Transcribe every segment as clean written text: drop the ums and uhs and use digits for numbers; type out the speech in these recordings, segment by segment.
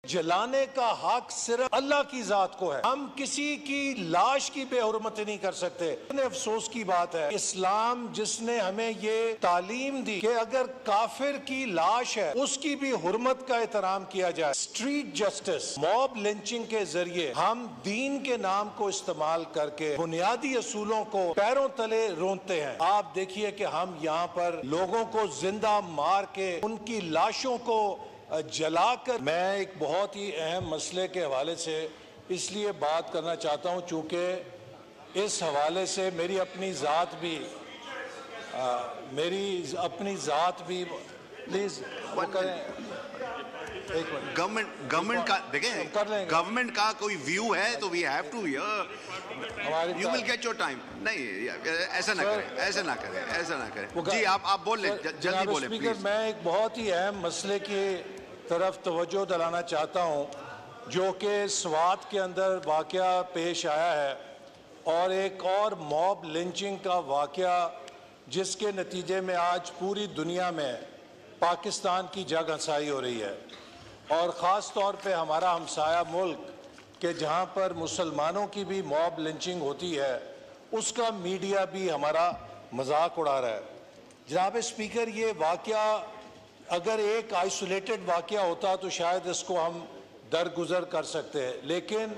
جلانے کا حق صرف اللہ کی ذات کو ہے. ہم کسی کی لاش کی بے حرمتی نہیں کر سکتے. اتنے افسوس کی بات ہے اسلام جس نے ہمیں یہ تعلیم دی کہ اگر کافر کی لاش ہے اس کی بھی حرمت کا احترام کیا جائے. اسٹریٹ جسٹس موب لنچنگ کے ذریعے ہم دین کے نام کو استعمال کر کے بنیادی اصولوں کو پیروں تلے رونتے ہیں. آپ دیکھیے کہ ہم یہاں پر لوگوں کو زندہ مار کے ان کی لاشوں کو جلا کر. میں ایک بہت ہی اہم مسئلے کے حوالے سے اس لیے بات کرنا چاہتا ہوں چونکہ اس حوالے سے میری اپنی ذات بھی پلیز کریں. گورنمنٹ کا دیکھیں گورنمنٹ کا کوئی ویو ہے تو we have to you will get your time. نہیں ایسا نہ کریں. جی آپ بول لیں جلدی بولیں پلیز. میں ایک بہت ہی اہم مسئلے کی طرف توجہ دلانا چاہتا ہوں جو کہ سوات کے اندر واقعہ پیش آیا ہے اور ایک اور موب لنچنگ کا واقعہ جس کے نتیجے میں آج پوری دنیا میں پاکستان کی جگ ہنسائی ہو رہی ہے اور خاص طور پہ ہمارا ہمسایہ ملک کہ جہاں پر مسلمانوں کی بھی موب لنچنگ ہوتی ہے اس کا میڈیا بھی ہمارا مذاق اڑا رہا ہے. جناب اسپیکر یہ واقعہ اگر ایک آئسولیٹڈ واقعہ ہوتا تو شاید اس کو ہم درگزر کر سکتے ہیں لیکن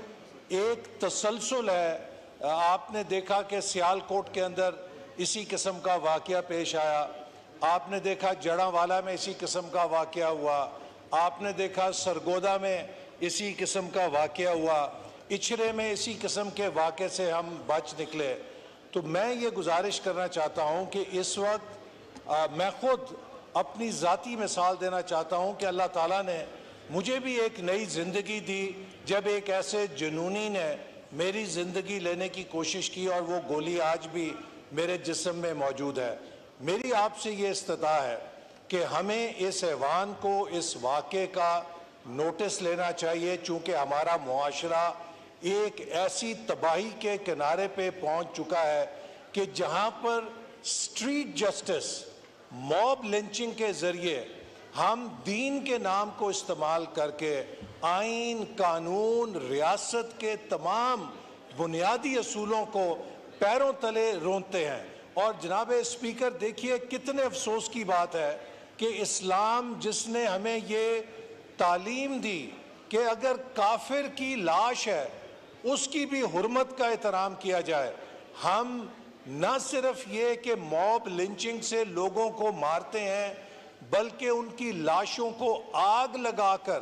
ایک تسلسل ہے. آپ نے دیکھا کہ سیالکوٹ کے اندر اسی قسم کا واقعہ پیش آیا. آپ نے دیکھا جڑاوالا میں اسی قسم کا واقعہ ہوا. آپ نے دیکھا سرگودا میں اسی قسم کا واقعہ ہوا. اچھرے میں اسی قسم کے واقعے سے ہم بچ نکلے. تو میں یہ گزارش کرنا چاہتا ہوں کہ اس وقت میں خود اپنی ذاتی مثال دینا چاہتا ہوں کہ اللہ تعالیٰ نے مجھے بھی ایک نئی زندگی دی جب ایک ایسے جنونی نے میری زندگی لینے کی کوشش کی اور وہ گولی آج بھی میرے جسم میں موجود ہے. میری آپ سے یہ استدعا ہے کہ ہمیں اس ایوان کو اس واقعے کا نوٹس لینا چاہیے چونکہ ہمارا معاشرہ ایک ایسی تباہی کے کنارے پہ پہنچ چکا ہے کہ جہاں پر اسٹریٹ جسٹس موب لنچنگ کے ذریعے ہم دین کے نام کو استعمال کر کے آئین قانون ریاست کے تمام بنیادی اصولوں کو پیروں تلے رونتے ہیں. اور جناب اسپیکر دیکھیے کتنے افسوس کی بات ہے کہ اسلام جس نے ہمیں یہ تعلیم دی کہ اگر کافر کی لاش ہے اس کی بھی حرمت کا احترام کیا جائے. ہم نہ صرف یہ کہ موب لنچنگ سے لوگوں کو مارتے ہیں بلکہ ان کی لاشوں کو آگ لگا کر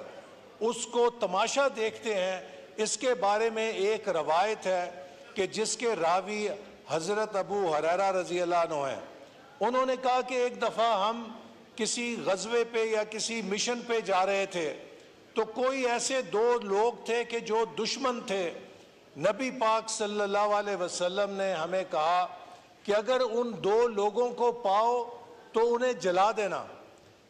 اس کو تماشا دیکھتے ہیں. اس کے بارے میں ایک روایت ہے کہ جس کے راوی حضرت ابو ہریرہ رضی اللہ عنہ ہیں. انہوں نے کہا کہ ایک دفعہ ہم کسی غزوے پہ یا کسی مشن پہ جا رہے تھے تو کوئی ایسے دو لوگ تھے کہ جو دشمن تھے. نبی پاک صلی اللہ علیہ وسلم نے ہمیں کہا کہ اگر ان دو لوگوں کو پاؤ تو انہیں جلا دینا.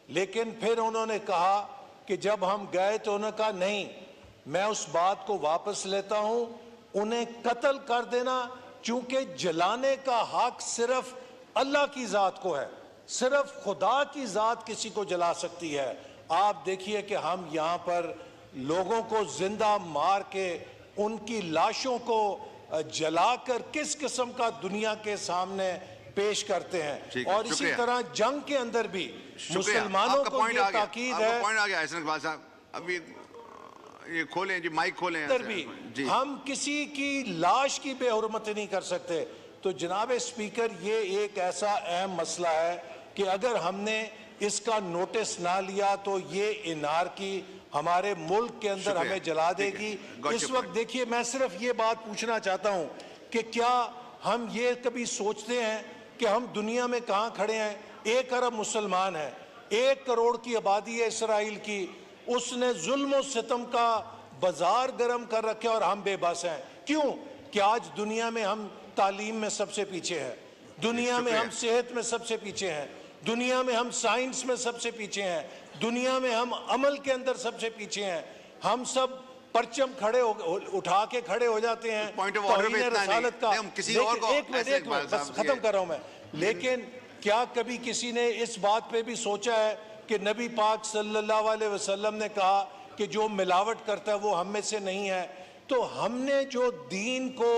لیکن پھر انہوں نے کہا کہ جب ہم گئے تو انہوں نے کہا نہیں میں اس بات کو واپس لیتا ہوں انہیں قتل کر دینا چونکہ جلانے کا حق صرف اللہ کی ذات کو ہے. صرف خدا کی ذات کسی کو جلا سکتی ہے. آپ دیکھیے کہ ہم یہاں پر لوگوں کو زندہ مار کے ان کی لاشوں کو جلا کر کس قسم کا دنیا کے سامنے پیش کرتے ہیں. اور اسی طرح جنگ کے اندر بھی مسلمانوں کو یہ تاکید ہے ابھی یہ کھولیں جی مائک کھولیں ہم کسی کی لاش کی بے حرمتی نہیں کر سکتے. تو جناب اسپیکر یہ ایک ایسا اہم مسئلہ ہے کہ اگر ہم نے اس کا نوٹس نہ لیا تو یہ انارکی ہمارے ملک کے اندر ہمیں جلا دے گی. اس وقت دیکھیے میں صرف یہ بات پوچھنا چاہتا ہوں کہ کیا ہم یہ کبھی سوچتے ہیں کہ ہم دنیا میں کہاں کھڑے ہیں؟ 1 ارب مسلمان ہیں, 1 کروڑ کی آبادی ہے اسرائیل کی. اس نے ظلم و ستم کا بازار گرم کر رکھے اور ہم بے بس ہیں. کیوں؟ کہ آج دنیا میں ہم تعلیم میں سب سے پیچھے ہیں, دنیا میں ہم صحت میں سب سے پیچھے ہیں, دنیا میں ہم سائنس میں سب سے پیچھے ہیں, دنیا میں ہم عمل کے اندر سب سے پیچھے ہیں. ہم سب پرچم اٹھا کے کھڑے ہو جاتے ہیں توہین رسالت کا. ایک منٹ بس ختم کر رہا ہوں میں. لیکن کیا کبھی کسی نے اس بات پہ بھی سوچا ہے کہ نبی پاک صلی اللہ علیہ وسلم نے کہا کہ جو ملاوٹ کرتا ہے وہ ہم میں سے نہیں ہے. تو ہم نے جو دین کو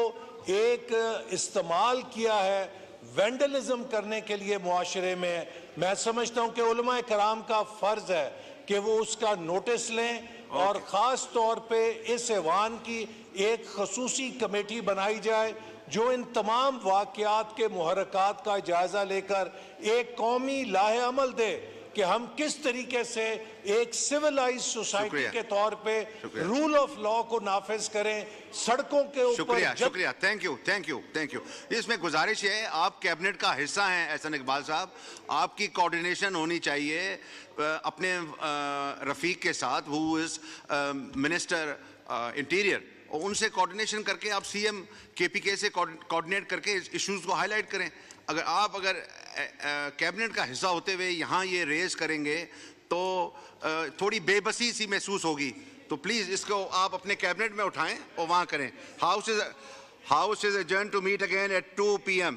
ایک استعمال کیا ہے وینڈلزم کرنے کے لیے معاشرے میں سمجھتا ہوں کہ علماء کرام کا فرض ہے کہ وہ اس کا نوٹس لیں اور خاص طور پہ اس ایوان کی ایک خصوصی کمیٹی بنائی جائے جو ان تمام واقعات کے محرکات کا جائزہ لے کر ایک قومی لاہ عمل دے کہ ہم کس طریقے سے ایک سیولائز سوسائٹی کے طور پہ رول آف لا کو نافذ کریں سڑکوں کے اوپر. شکریہ تھینک یو. اس میں گزارش ہے آپ کیبنٹ کا حصہ ہیں احسن اقبال صاحب, آپ کی کوارڈینیشن ہونی چاہیے اپنے رفیق کے ساتھ who is منسٹر انٹیریئر, ان سے کوارڈینیشن کر کے آپ سی ایم کے پی کے سے کوارڈینیٹ کر کے ایشوز کو ہائی لائٹ کریں. اگر کیبنٹ کا حصہ ہوتے ہوئے یہاں یہ ریز کریں گے تو تھوڑی بے بسی سی محسوس ہوگی, تو پلیز اس کو آپ اپنے کیبنٹ میں اٹھائیں اور وہاں کریں. House is adjourned to meet again at 2 p.m.